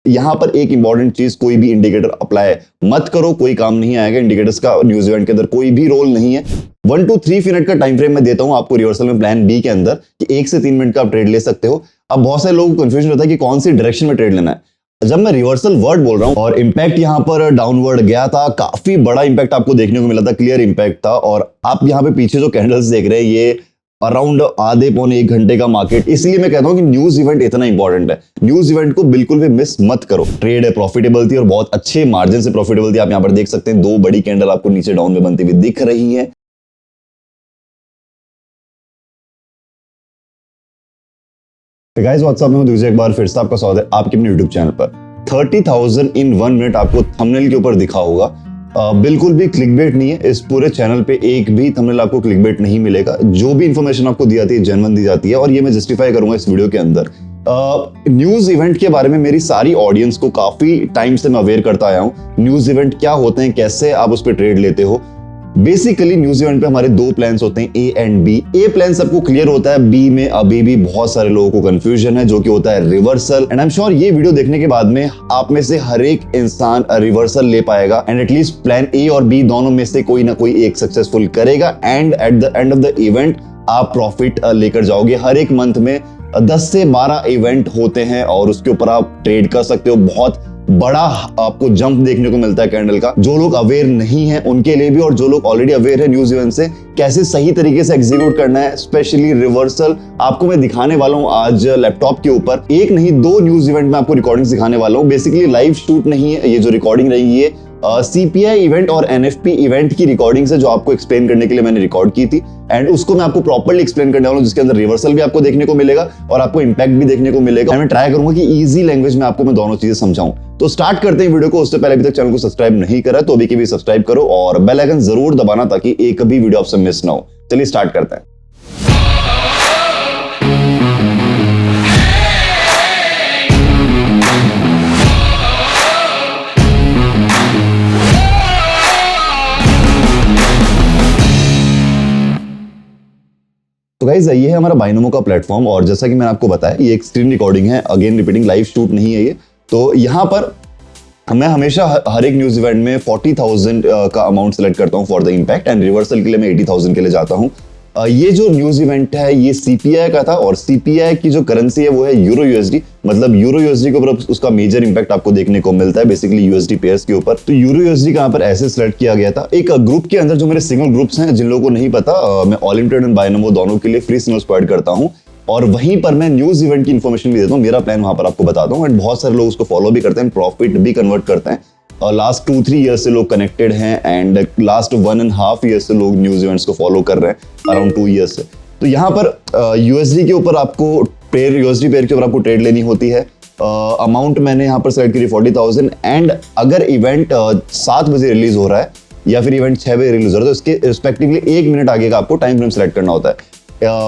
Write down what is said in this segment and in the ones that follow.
यहाँ पर एक इंपॉर्टेंट चीज, कोई भी इंडिकेटर अप्लाई मत करो, कोई काम नहीं आएगा। इंडिकेटर्स का न्यूज इवेंट के अंदर कोई भी रोल नहीं है। 1 to 3 मिनट का टाइम फ्रेम मैं देता हूं आपको रिवर्सल में प्लान बी के अंदर कि 1 से 3 मिनट का आप ट्रेड ले सकते हो। अब बहुत सारे लोगों को कंफ्यूजन होता है कि कौन सी डायरेक्शन में ट्रेड लेना है। जब मैं रिवर्सल वर्ड बोल रहा हूं और इंपैक्ट यहां पर डाउनवर्ड गया था, काफी बड़ा इंपैक्ट आपको देखने को मिला था, क्लियर इंपैक्ट था। और आप यहां पे पीछे जो कैंडल्स देख रहे हैं ये अराउंड आधे पौने 1 घंटे का मार्केट, इसलिए मैं कहता हूं कि न्यूज इवेंट इतना इंपॉर्टेंट है। न्यूज इवेंट को बिल्कुल भी मिस मत करो। ट्रेड है, प्रॉफिटेबल थी और बहुत अच्छे मार्जिन से प्रॉफिटेबल थी। आप यहां पर देख सकते हैं 2 बड़ी कैंडल आपको नीचे डाउन में बनती हुई दिख रही है। गाइस व्हाट्सएप में दूसरी एक बार फिर से आपका स्वागत है आपके अपने YouTube चैनल पर। 30,000 इन 1 मिनट आपको थंबनेल के ऊपर दिखा होगा। बिल्कुल भी क्लिकबेट नहीं है। इस पूरे चैनल पे एक भी थंबनेल आपको क्लिकबेट नहीं मिलेगा। जो भी इंफॉर्मेशन आपको दी जाती है जेन्युइन दी जाती है और ये मैं जस्टिफाई करूंगा इस वीडियो के अंदर। न्यूज इवेंट के बारे में मेरी सारी ऑडियंस को काफी टाइम से मैं अवेयर करता आया हूं। न्यूज इवेंट क्या होते हैं, कैसे आप उस पर ट्रेड लेते हो। बेसिकली न्यूज इवेंट पे हमारे 2 प्लान्स होते हैं, A and B. A plan सबको क्लियर होता है, बी में अभी भी बहुत सारे लोगों को कंफ्यूजन है, जो कि होता है reversal. And I am sure ये वीडियो देखने के बाद में आप में से हर एक इंसान रिवर्सल ले पाएगा एंड एटलीस्ट प्लान ए और बी दोनों में से कोई ना कोई एक सक्सेसफुल करेगा and at the end of the event आप प्रॉफिट लेकर जाओगे। हर एक मंथ में 10 से 12 इवेंट होते हैं और उसके ऊपर आप ट्रेड कर सकते हो। बहुत बड़ा आपको जंप देखने को मिलता है कैंडल का। जो लोग अवेयर नहीं है उनके लिए भी और जो लोग ऑलरेडी अवेयर है न्यूज इवेंट से कैसे सही तरीके से एग्जीक्यूट करना है, स्पेशली रिवर्सल, आपको मैं दिखाने वाला हूं आज लैपटॉप के ऊपर। एक नहीं 2 न्यूज इवेंट में आपको रिकॉर्डिंग दिखाने वाला हूं। बेसिकली लाइव शूट नहीं है ये जो रिकॉर्डिंग रही है, सीपीआई इवेंट और एनएफपी इवेंट की रिकॉर्डिंग से जो आपको एक्सप्लेन करने के लिए मैंने रिकॉर्ड की थी एंड उसको मैं आपको प्रॉपर्ली एक्सप्लेन करने वाला हूं, जिसके अंदर रिवर्सल भी आपको देखने को मिलेगा और आपको इंपैक्ट भी देखने को मिलेगा। मैं ट्राई करूंगा कि इजी लैंग्वेज में आपको मैं दोनों चीजें समझाऊं। तो स्टार्ट करते हैं वीडियो को। उससे पहले अभी तक चैनल को सब्सक्राइब नहीं करा तो अभी के भी सब्सक्राइब करो और बेल आइकन जरूर दबाना ताकि एक भी वीडियो आपसे मिस ना हो। चलिए स्टार्ट करते हैं। तो गाइस ये है हमारा बाइनोमो का प्लेटफॉर्म और जैसा कि मैंने आपको बताया ये एक स्क्रीन रिकॉर्डिंग है, अगेन रिपीटिंग, लाइव शूट नहीं है ये। तो यहाँ पर मैं हमेशा हर एक न्यूज इवेंट में 40,000 का अमाउंट सेलेक्ट करता हूँ for the impact and reversal के लिए मैं 80,000 के लिए जाता हूँ। ये जो न्यूज इवेंट है ये सीपीआई का था और सीपीआई की जो करेंसी है वो है यूरो यूएसडी। मतलब यूरो यूएसडी के ऊपर उसका मेजर इंपैक्ट आपको देखने को मिलता है बेसिकली यूएसडी पेयर्स के ऊपर। तो यूरो यूएसडी का यहाँ पर ऐसे सेलेक्ट किया गया था। एक ग्रुप के अंदर जो मेरे सिंगल ग्रुप्स हैं, जिन लोगों को नहीं पता, मैं all in trade and Binomo दोनों के लिए फ्री सिग्नल्स प्रोवाइड करता हूँ और वहीं पर मैं न्यूज इवेंट की इन्फॉर्मेशन भी देता हूँ। मेरा प्लान वहां पर आपको बताता हूँ एंड बहुत सारे लोग उसको फॉलो भी करते हैं, प्रॉफिट भी कन्वर्ट करते हैं। और लास्ट 2-3 ईयर से लोग कनेक्टेड हैं एंड लास्ट 1.5 ईयर से लोग न्यूज इवेंट्स को फॉलो कर रहे हैं, अराउंड 2 ईयर से। तो यहाँ पर यूएसडी के ऊपर आपको यूएसडी पेयर के ऊपर आपको ट्रेड लेनी होती है। अमाउंट मैंने यहाँ पर सेलेक्ट करी 40,000 एंड अगर इवेंट 7 बजे रिलीज हो रहा है या फिर इवेंट 6 बजे रिलीज हो रहा है तो इसके रिस्पेक्टिवली 1 मिनट आगे का आपको टाइम फ्रेम सेलेक्ट करना होता है।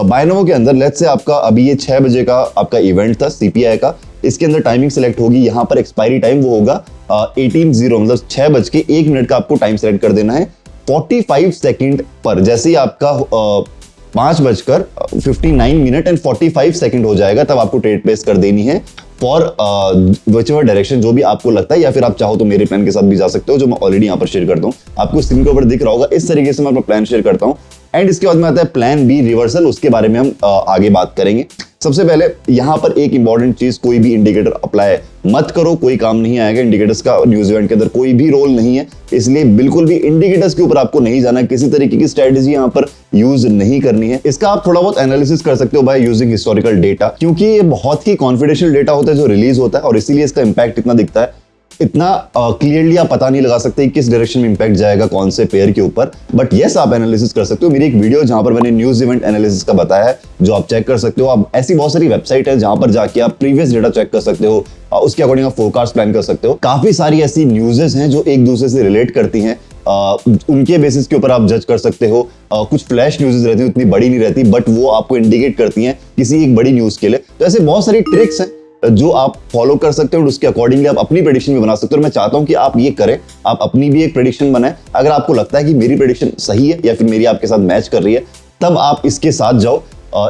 बाइनोमो के अंदर लेट्स से आपका अभी ये 6 बजे का आपका इवेंट था सीपीआई का, इसके अंदर टाइमिंग सेलेक्ट होगी। यहाँ पर एक्सपायरी टाइम वो होगा 18:00, मतलब 6:01 का आपको टाइम सेलेक्ट कर देना है 45 सेकंड पर। जैसे ही आपका 5:59 एंड 45 सेकंड हो जाएगा तब आपको ट्रेड प्लेस कर देनी है फॉर व्हिचएवर डायरेक्शन जो भी आपको लगता है, या फिर आप चाहो तो मेरे प्लान के साथ भी जा सकते हो जो मैं ऑलरेडी यहाँ पर शेयर करता हूँ। आपको स्क्रीन के ऊपर दिख रहा होगा, इस तरीके से मैं अपना प्लान शेयर करता हूँ एंड इसके बाद में आता है प्लान बी रिवर्सल। उसके बारे में हम आगे बात करेंगे। सबसे पहले यहाँ पर एक इंपॉर्टेंट चीज, कोई भी इंडिकेटर अप्लाई मत करो, कोई काम नहीं आएगा। इंडिकेटर्स का न्यूज इवेंट के अंदर कोई भी रोल नहीं है, इसलिए बिल्कुल भी इंडिकेटर्स के ऊपर आपको नहीं जाना। किसी तरीके की स्ट्रेटेजी यहाँ पर यूज नहीं करनी है। इसका आप थोड़ा बहुत एनालिसिस कर सकते हो बाय यूजिंग हिस्टोरिकल डेटा, क्योंकि ये बहुत ही कॉन्फिडेंशियल डेटा होता है जो रिलीज होता है और इसीलिए इसका इंपैक्ट इतना दिखता है। इतना क्लियरली आप पता नहीं लगा सकते किस डायरेक्शन में इंपैक्ट जाएगा कौन से पेयर के ऊपर, बट यस आप एनालिसिस कर सकते हो। मेरी एक वीडियो जहां पर मैंने न्यूज इवेंट एनालिसिस का बताया है जो आप चेक कर सकते हो। आप ऐसी बहुत सारी वेबसाइट है जहां पर जाके आप प्रीवियस डेटा चेक कर सकते हो, उसके अकॉर्डिंग आप फोरकास्ट प्लान कर सकते हो। काफी सारी ऐसी न्यूज़ेस हैं जो एक दूसरे से रिलेट करती हैं, उनके बेसिस के ऊपर आप जज कर सकते हो। कुछ फ्लैश न्यूज़ रहती है, उतनी बड़ी नहीं रहती, बट वो आपको इंडिकेट करती हैं किसी एक बड़ी न्यूज के लिए। तो ऐसे बहुत सारी ट्रिक्स हैं जो आप फॉलो कर सकते हो और उसके अकॉर्डिंगली आप अपनी प्रेडिक्शन भी बना सकते हो। और मैं चाहता हूं कि आप ये करें, आप अपनी भी एक प्रेडिक्शन बनाएं। अगर आपको लगता है कि मेरी प्रेडिक्शन सही है या फिर मेरी आपके साथ मैच कर रही है, तब आप इसके साथ जाओ।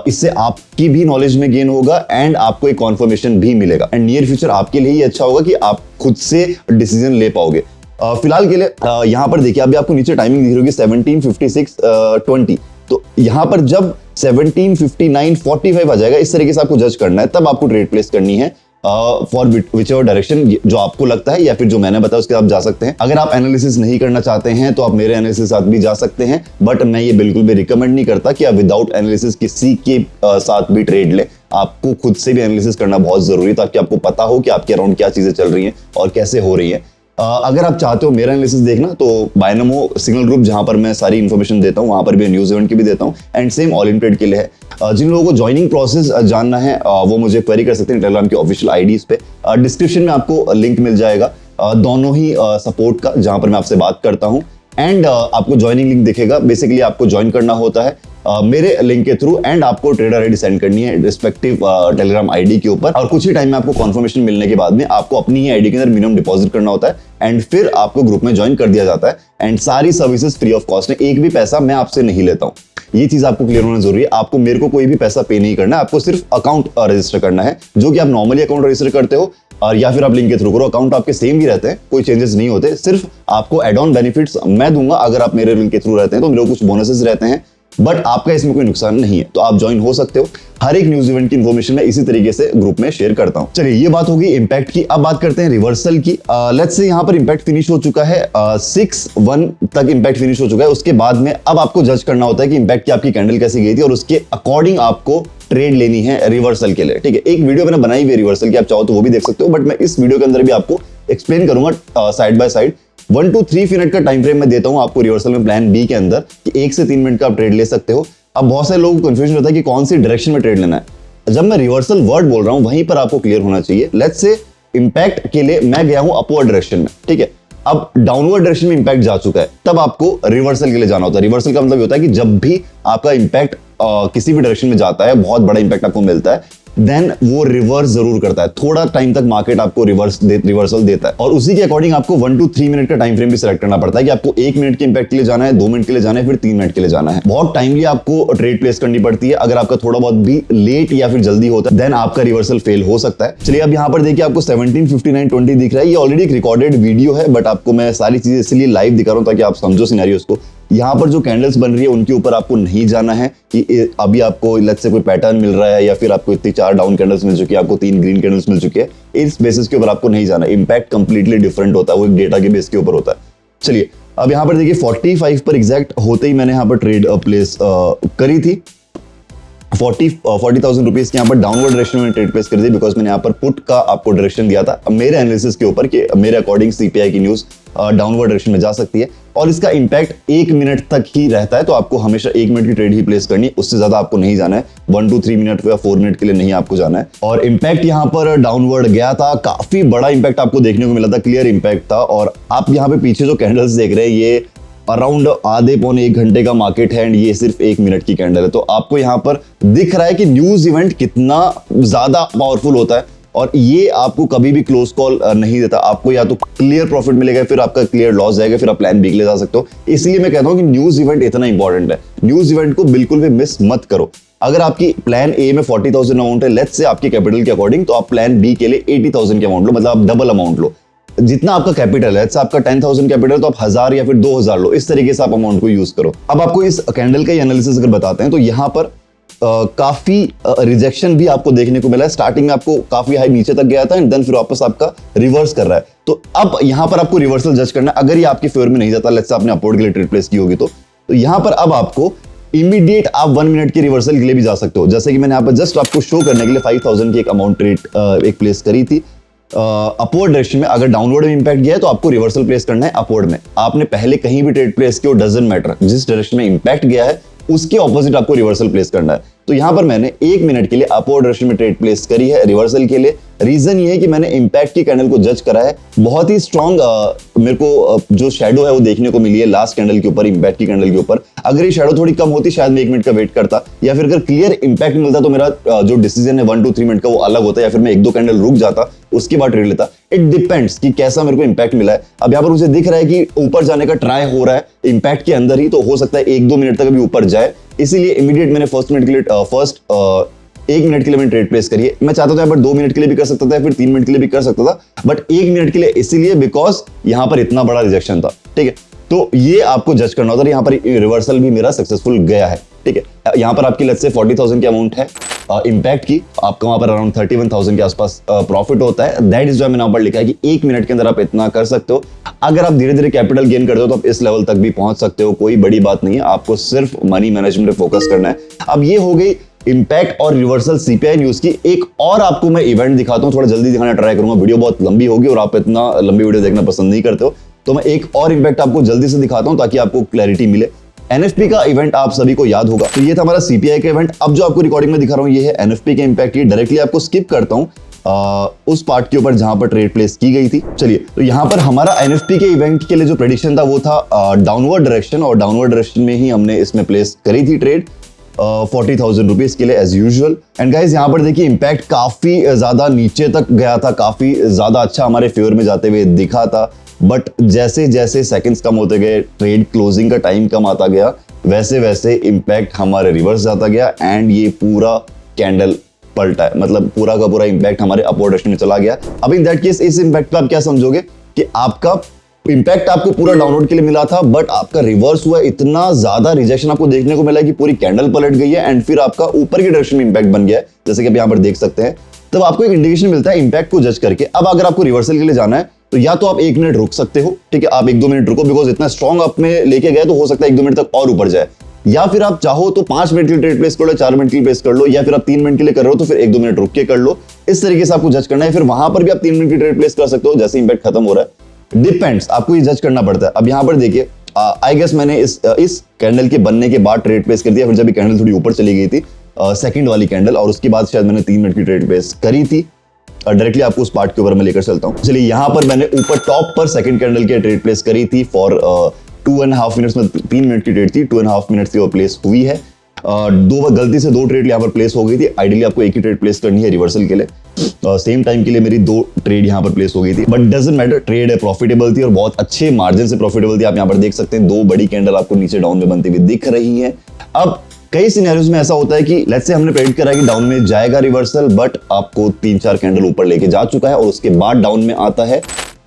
इससे आपकी भी नॉलेज में गेन होगा एंड आपको एक कॉन्फर्मेशन भी मिलेगा एंड नियर फ्यूचर आपके लिए ही अच्छा होगा कि आप खुद से डिसीजन ले पाओगे। फिलहाल के लिए यहाँ पर देखिए, अभी आपको नीचे टाइमिंग दिख रही होगी 17:56:20। तो यहाँ पर जब 17:59:45 आ जाएगा, इस तरीके से आपको जज करना है, तब आपको ट्रेड प्लेस करनी है फॉर विच एवर डायरेक्शन जो आपको लगता है, या फिर जो मैंने बताया उसके आप जा सकते हैं। अगर आप एनालिसिस नहीं करना चाहते हैं तो आप मेरे एनालिसिस साथ भी जा सकते हैं, बट मैं ये बिल्कुल भी रिकमेंड नहीं करता कि आप विदाउट एनालिसिस किसी के साथ भी ट्रेड लें। आपको खुद से भी एनालिसिस करना बहुत जरूरी है ताकि आपको पता हो कि आपके अराउंड क्या चीजें चल रही हैं और कैसे हो रही है। अगर आप चाहते हो मेरा एनालिसिस देखना तो बायनमो सिग्नल ग्रुप, जहां पर मैं सारी इन्फॉर्मेशन देता हूं, वहां पर भी न्यूज इवेंट की भी देता हूं and same all in trade के लिए है। जिन लोगों को ज्वाइनिंग प्रोसेस जानना है वो मुझे क्वेरी कर सकते हैं टेलीग्राम की ऑफिशियल आईडीज पे। डिस्क्रिप्शन में आपको लिंक मिल जाएगा दोनों ही सपोर्ट का, जहां पर मैं आपसे बात करता हूं एंड आपको ज्वाइनिंग लिंक दिखेगा। बेसिकली आपको ज्वाइन करना होता है मेरे लिंक के थ्रू एंड आपको ट्रेडर आईडी सेंड करनी है रिस्पेक्टिव टेलीग्राम आईडी के ऊपर, और कुछ ही टाइम में आपको कंफर्मेशन मिलने के बाद में आपको अपनी ही आईडी के अंदर मिनिमम डिपॉजिट करना होता है एंड फिर आपको ग्रुप में ज्वाइन कर दिया जाता है एंड सारी सर्विसेज फ्री ऑफ कॉस्ट है। एक भी पैसा मैं आपसे नहीं लेता हूं, ये चीज आपको क्लियर होना जरूरी है। आपको मेरे को कोई भी पैसा पे नहीं करना है, आपको सिर्फ अकाउंट रजिस्टर करना है, जो कि आप नॉर्मली अकाउंट रजिस्टर करते हो और या फिर आप लिंक के थ्रू करो। अकाउंट आपके सेम ही रहते हैं, कोई चेंजेस नहीं होते, सिर्फ आपको एड ऑन बेनिफिट्स मैं दूंगा। अगर आप मेरे लिंक के थ्रू रहते हैं तो मेरे को कुछ बोनसेस रहते हैं, बट आपका इसमें कोई नुकसान नहीं है, तो आप ज्वाइन हो सकते हो। हर एक न्यूज इवेंट की इन्फॉर्मेशन मैं इसी तरीके से ग्रुप में शेयर करता हूं। चलिए, ये बात होगी इंपैक्ट की। अब बात करते हैं रिवर्सल की। लेट्स से यहाँ पर इंपैक्ट फिनिश हो चुका है, 6-1 तक इंपैक्ट फिनिश हो चुका है। उसके बाद में अब आपको जज करना होता है कि इंपैक्ट की आपकी कैंडल कैसी गई थी और उसके अकॉर्डिंग आपको ट्रेड लेनी है रिवर्सल के लिए। ठीक है, एक वीडियो मैंने बनाई हुई है रिवर्सल की, आप चाहो तो वो भी देख सकते हो, बट मैं इस वीडियो के अंदर भी आपको एक्सप्लेन करूंगा side by side. 1 to 3 minute का टाइम फ्रेम मैं देता हूं आपको रिवर्सल में प्लान बी के अंदर कि 1 से 3 मिनट का आप ट्रेड ले सकते हो। अब बहुत सारे लोगों को कंफ्यूजन होता है कि कौन सी डायरेक्शन में ट्रेड लेना है। जब मैं रिवर्सल वर्ड बोल रहा हूं वहीं पर आपको क्लियर होना चाहिए। लेट्स से इंपैक्ट के लिए मैं गया हूं अपवर्ड डायरेक्शन में, ठीक है, अब डाउनवर्ड डायरेक्शन में इंपैक्ट जा चुका है, तब आपको रिवर्सल के लिए जाना होता है। रिवर्सल का मतलब होता है कि जब भी आपका इंपैक्ट किसी भी डायरेक्शन में जाता है, बहुत बड़ा इंपैक्ट आपको मिलता है, देन वो रिवर्स जरूर करता है। थोड़ा टाइम तक मार्केट आपको रिवर्सल देता है और उसी के अकॉर्डिंग आपको 1 to 3 मिनट का टाइम फ्रेम भी सिलेक्ट करना पड़ता है कि आपको 1 मिनट के इंपैक्ट के लिए जाना है, 2 मिनट के लिए जाना है, फिर 3 मिनट के लिए जाना है। बहुत टाइमली आपको ट्रेड प्लेस करनी पड़ती है। अगर आपका थोड़ा बहुत भी लेट या फिर जल्दी होता है देन आपका रिवर्सल फेल हो सकता है। चलिए, अब यहाँ पर देखिए आपको 17:59:20 दिख रहा है। ये ऑलरेडी एक रिकॉर्डेड वीडियो है, बट आपको मैं सारी चीजें इसलिए लाइव दिखा रहा हूँ ताकि आप समझो सिनेरियोस को। यहाँ पर जो कैंडल्स बन रही है उनके ऊपर आपको नहीं जाना है कि अभी आपको लेट्स से कोई पैटर्न मिल रहा है या फिर आपको इतनी 4 डाउन कैंडल्स मिल चुकी है, आपको 3 ग्रीन कैंडल्स मिल चुकी है, इस बेसिस के ऊपर आपको नहीं जाना। इंपैक्ट कंप्लीटली डिफरेंट होता है, वो एक डेटा के बेस के ऊपर होता है। चलिए, अब यहाँ पर देखिए 45 पर एग्जैक्ट होते ही मैंने यहाँ पर ट्रेड प्लेस करी थी। 40,000 रुपीज की यहाँ पर डाउनवर्ड डायरेक्शन में ट्रेड प्लेस कर दी, बिकॉज मैंने यहाँ पर पुट का आपको डायरेक्शन दिया था मेरे एनालिसिस के ऊपर कि मेरे अकॉर्डिंग सीपीआई की न्यूज डाउनवर्ड डायरेक्शन में जा सकती है और इसका इंपैक्ट 1 मिनट तक ही रहता है। तो आपको हमेशा 1 मिनट की ट्रेड ही प्लेस करनी है, उससे ज्यादा आपको नहीं जाना है। 1 to 3 मिनट या 4 मिनट के लिए नहीं आपको जाना है। और इंपैक्ट यहाँ पर डाउनवर्ड गया था, काफी बड़ा इंपैक्ट आपको देखने को मिला था, क्लियर इंपैक्ट था। और आप यहाँ पे पीछे जो कैंडल्स देख रहे हैं ये अराउंड आधे पौने 1 घंटे का मार्केट है एंड ये सिर्फ 1 मिनट की कैंडल है। तो आपको यहाँ पर दिख रहा है कि न्यूज इवेंट कितना ज्यादा पावरफुल होता है और ये आपको कभी भी क्लोज कॉल नहीं देता। आपको या तो क्लियर प्रॉफिट मिलेगा, फिर आपका क्लियर लॉस जाएगा, फिर आप प्लान बी के लिए जा सकते हो। इसलिए मैं कहता हूं कि न्यूज इवेंट इतना इंपॉर्टेंट है, न्यूज इवेंट को बिल्कुल भी मिस मत करो। अगर आपकी प्लान ए में 40,000 अमाउंट है, लेट्स से आपके कैपिटल के अकॉर्डिंग, तो आप प्लान बी के लिए 80,000 के अमाउंट लो, मतलब आप डबल अमाउंट लो। जितना आपका कैपिटल है, आपका 10,000 कैपिटल तो आप 1000 या फिर 2000 लो, इस तरीके से आप अमाउंट को यूज करो। अब आपको इस कैंडल का एनालिसिस अगर बताते हैं तो यहाँ पर काफी रिजेक्शन भी आपको देखने को मिला है। स्टार्टिंग में आपको काफी हाई नीचे तक गया था एंड देन फिर वापस आपका रिवर्स कर रहा है। तो अब यहाँ पर आपको रिवर्सल जज करना है। अगर ये आपके फेवर में नहीं जाता, लेट्स से आपने अपवर्ड के लिए ट्रेड प्लेस की होगी, तो यहाँ पर अब आपको इमीडिएट आप 1 मिनट के रिवर्सल के लिए भी जा सकते हो। जैसे कि मैंने यहाँ पर जस्ट आपको शो करने के लिए 5,000 की एक अमाउंट ट्रेड एक प्लेस करी थी अपवर्ड डायरेक्शन में। अगर डाउनवर्ड में इंपैक्ट गया है तो आपको रिवर्सल प्लेस करना है अपवर्ड में। आपने पहले कहीं भी ट्रेड प्लेस किया, डजंट मैटर, जिस डायरेक्शन में इंपैक्ट गया है उसके ऑपोजिट आपको रिवर्सल प्लेस करना है। तो यहां पर मैंने 1 मिनट के लिए अपवर्ड डायरेक्शन में ट्रेड प्लेस करी है रिवर्सल के लिए। रीजन ये है कि मैंने इंपैक्ट की कैंडल को जज करा है, बहुत ही स्ट्रॉन्ग मेरे को जो शैडो है वो देखने को मिली है लास्ट कैंडल के ऊपर, इंपैक्ट की कैंडल के ऊपर। अगर ये शैडो थोड़ी कम होती शायद मैं 1 मिनट का वेट करता, या फिर अगर क्लियर इंपैक्ट मिलता तो मेरा जो डिसीजन है 1 to 3 मिनट का वो अलग होता, या फिर मैं 1-2 कैंडल रुक जाता उसके बाद ट्रेड लेता। इट डिपेंड्स कि कैसा मेरे को इंपैक्ट मिला है। अब यहाँ पर मुझे दिख रहा है कि ऊपर जाने का ट्राई हो रहा है इंपैक्ट के अंदर ही, तो हो सकता है 1-2 मिनट तक अभी ऊपर जाए, इसीलिए इमीडिएट मैंने फर्स्ट मिनट के लिए एक मिनट के लिए मैंने ट्रेड प्लेस करी है। मैं चाहता था यहाँ पर 2 मिनट के लिए भी कर सकता था, फिर 3 मिनट के लिए भी कर सकता था, बट 1 मिनट के लिए इसीलिए बिकॉज यहाँ पर इतना बड़ा रिजेक्शन था। ठीक है, तो ये आपको जज करना होता है। यहाँ पर रिवर्सल भी मेरा सक्सेसफुल गया है। ठीक है, यहाँ पर आपकी लेट्स से 40,000 की अमाउंट है इंपैक्ट की, आपका वहां पर अराउंड 31,000 के आसपास प्रॉफिट होता है। दैट इज व्हाई मैंने यहाँ पर लिखा है कि 1 मिनट के अंदर आप इतना कर सकते हो। अगर आप धीरे धीरे कैपिटल गेन करते हो तो आप इस लेवल तक भी पहुंच सकते हो, कोई बड़ी बात नहीं है। आपको सिर्फ मनी मैनेजमेंट पे फोकस करना है। अब ये हो गई इंपैक्ट और रिवर्सल सीपीआई न्यूज की। एक और आपको मैं इवेंट दिखाता हूं, थोड़ा जल्दी दिखाना ट्राई करूंगा, वीडियो बहुत लंबी होगी और आप इतना लंबी वीडियो देखना पसंद नहीं करते हो, तो मैं एक और इंपैक्ट आपको जल्दी से दिखाता हूं ताकि आपको क्लैरिटी मिले। एनएफपी का इवेंट आप सभी को याद होगा, तो ये था हमारा सीपीआई का इवेंट। अब जो आपको रिकॉर्डिंग में दिखा रहा हूं ये है एनएफपी का इंपैक्ट। ये डायरेक्टली आपको स्किप करता हूं उस पार्ट के ऊपर जहां पर ट्रेड प्लेस की गई थी। चलिए, तो यहां पर हमारा एनएफपी के इवेंट के लिए जो प्रेडिक्शन था वो था डाउनवर्ड डायरेक्शन, और डाउनवर्ड डायरेक्शन में ही हमने इसमें प्लेस करी थी ट्रेड 40,000 रुपीज के लिए एज यूजुअल। एंड गाइज यहाँ पर देखिए इंपैक्ट काफी ज्यादा नीचे तक गया था, काफी ज्यादा अच्छा हमारे फेवर में जाते हुए दिखा था, बट जैसे जैसे सेकंड्स कम होते गए, ट्रेड क्लोजिंग का टाइम कम आता गया, वैसे वैसे इंपैक्ट हमारे रिवर्स जाता गया एंड ये पूरा कैंडल पलटा है। मतलब पूरा का पूरा इंपैक्ट हमारे अपवर्ड डायरेक्शन में चला गया। अब इन दैट केस इस इंपैक्ट पे आप क्या समझोगे कि आपका इंपैक्ट आपको पूरा डाउनलोड के लिए मिला था, बट आपका रिवर्स हुआ, इतना ज्यादा रिजेक्शन आपको देखने को मिला कि पूरी कैंडल पलट गई है एंड फिर आपका ऊपर की डायरेक्शन में इंपैक्ट बन गया है, जैसे कि आप यहाँ पर देख सकते हैं। तब आपको एक इंडिकेशन मिलता है इंपैक्ट को जज करके। अब अगर आपको रिवर्सल के लिए जाना है तो या तो आप 1 मिनट रुक सकते हो, ठीक है, आप 1-2 मिनट रुको, बिकॉज इतना स्ट्रॉन्ग अप में लेके गए तो हो सकता है 1-2 मिनट तक और ऊपर जाए, या फिर आप चाहो तो 5 मिनट के लिए ट्रेड प्लेस कर लो, 4 मिनट के लिए प्लेस कर लो, या फिर आप 3 मिनट के लिए कर रहे हो तो फिर 1-2 मिनट रुक के कर लो। इस तरीके से आपको जज करना है। फिर वहां पर भी आप 3 मिनट की ट्रेड प्लेस कर सकते हो जैसे इंपैक्ट खत्म हो रहा है। डिपेंड्स, आपको ये जज करना पड़ता है। अब यहाँ पर देखिए आई गेस मैंने इस कैंडल के बनने के बाद ट्रेड प्लेस कर दिया, फिर जब कैंडल थोड़ी ऊपर चली गई थी सेकंड वाली कैंडल, और उसके बाद शायद मैंने 3 मिनट की ट्रेड प्लेस करी थी। डायरेक्टली आपको उस पार्ट के ऊपर मैं लेकर चलता हूं। चलिए, यहां पर मैंने ऊपर टॉप पर सेकंड कैंडल की ट्रेड प्लेस करी थी फॉर 2.5 मिनट्स में। 3 मिनट की ट्रेड थी, 2.5 मिनट्स की वो प्लेस हुई है। गलती से 2 ट्रेड यहाँ पर प्लेस हो गई थी। आइडियली आपको एक ही ट्रेड प्लेस करनी है रिवर्सल के लिए। सेम टाइम के लिए मेरी 2 ट्रेड यहाँ पर प्लेस हो गई थी, बट डजंट मैटर, ट्रेड है प्रॉफिटेबल थी और बहुत अच्छे मार्जिन से प्रॉफिटेबल थी। आप यहाँ पर देख सकते हैं 2 बड़ी कैंडल आपको नीचे डाउन में बनती हुई दिख रही है। अब कई सिनेरियोज में ऐसा होता है कि लेट्स से हमने प्रेडिक्ट करा कि डाउन में जाएगा रिवर्सल, बट आपको 3-4 कैंडल ऊपर लेके जा चुका है और उसके बाद डाउन में आता है।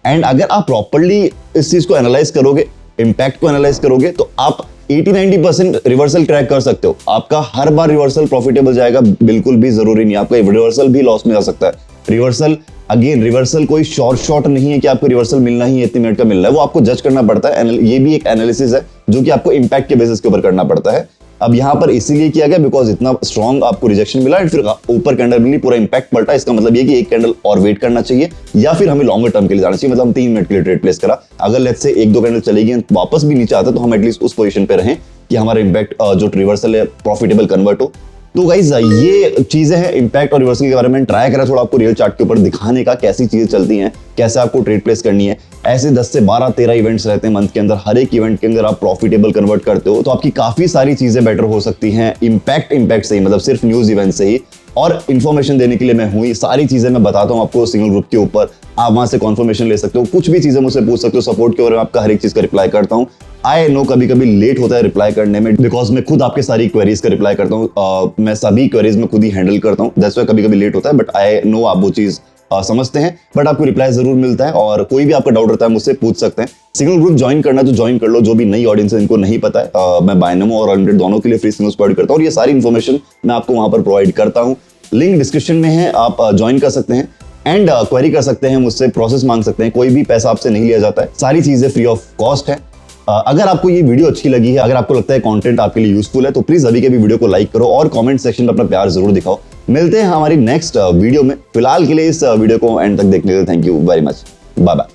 एंड अगर आप प्रॉपर्ली इस चीज को एनालाइज करोगे, इंपैक्ट को एनालाइज करोगे, तो आप 80-90% रिवर्सल क्रैक कर सकते हो। आपका हर बार रिवर्सल प्रॉफिटेबल जाएगा बिल्कुल भी जरूरी नहीं, आपका रिवर्सल भी लॉस में जा सकता है। रिवर्सल अगेन, रिवर्सल कोई शॉर्ट नहीं है कि आपको रिवर्सल मिलना ही है, इतने मिनट का मिलना है, वो आपको जज करना पड़ता है। ये भी एक एनालिसिस है जो कि आपको इंपैक्ट के बेसिस के ऊपर करना पड़ता है। अब यहाँ पर इसीलिए किया गया बिकॉज इतना स्ट्रॉन्ग आपको रिजेक्शन मिला एंड फिर ऊपर कैंडल मिली, पूरा इंपैक्ट पलटा। इसका मतलब ये कि एक कैंडल और वेट करना चाहिए या फिर हमें लॉन्गर टर्म के लिए जाना चाहिए। मतलब हम 3 मिनट के लिए ट्रेड प्लेस करा, अगर लेट्स से 1-2 कैंडल चलेगी वापस भी नीचे आता तो हम एटलीस्ट उस पोजीशन पे रहें कि हमारा इंपैक्ट जो रिवर्सल है प्रॉफिटेबल कन्वर्ट हो। तो गाइस ये चीजें हैं इंपैक्ट और रिवर्सल के बारे में। ट्राई करा थोड़ा आपको रियल चार्ट के ऊपर दिखाने का, कैसी चीजें चलती हैं, कैसे आपको ट्रेड प्लेस करनी है। ऐसे 10 से 12-13 इवेंट्स रहते हैं मंथ के अंदर, हर एक इवेंट के अंदर आप प्रॉफिटेबल कन्वर्ट करते हो तो आपकी काफी सारी चीजें बेटर हो सकती हैं इंपैक्ट से ही, मतलब सिर्फ न्यूज इवेंट से ही। और इन्फॉर्मेशन देने के लिए मैं हूँ, सारी चीजें मैं बताता हूँ आपको सिंगल ग्रुप के ऊपर। आप वहां से कॉन्फर्मेशन ले सकते हो, कुछ भी चीजें मुझसे पूछ सकते हो। सपोर्ट के बारे में आपका हर एक चीज का रिप्लाई करता हूँ। आई नो कभी कभी लेट होता है रिप्लाई करने में, बिकॉज मैं खुद आपके सारी क्वेरीज का रिप्लाई करता हूँ। मैं सभी क्वेरीज में खुद ही हैंडल करता हूँ, दैट्स व्हाई कभी कभी लेट होता है, बट आई नो आप वो चीज समझते हैं, बट आपको रिप्लाई जरूर मिलता है। और कोई भी आपका डाउट रहता है मुझसे पूछ सकते हैं। सिंगल ग्रुप ज्वाइन करना तो ज्वाइन कर लो, जो भी नई ऑडियंस है इनको नहीं पता है, मैं बायनमो और अनलिमिटेड दोनों के लिए फ्री सिंगल्स प्रोवाइड करता हूँ और ये सारी इन्फॉर्मेशन मैं आपको वहां पर प्रोवाइड करता हूँ। लिंक डिस्क्रिप्शन में है, आप ज्वाइन कर सकते हैं एंड क्वेरी कर सकते हैं मुझसे, प्रोसेस मांग सकते हैं, कोई भी पैसा आपसे नहीं लिया जाता है, सारी चीजें फ्री ऑफ कॉस्ट है। अगर आपको ये वीडियो अच्छी लगी है, अगर आपको लगता है कंटेंट आपके लिए यूजफुल है, तो प्लीज अभी के भी वीडियो को लाइक करो और कमेंट सेक्शन में अपना प्यार जरूर दिखाओ। मिलते हैं हमारी नेक्स्ट वीडियो में। फिलहाल के लिए इस वीडियो को एंड तक देखने के लिए thank you very much, bye bye.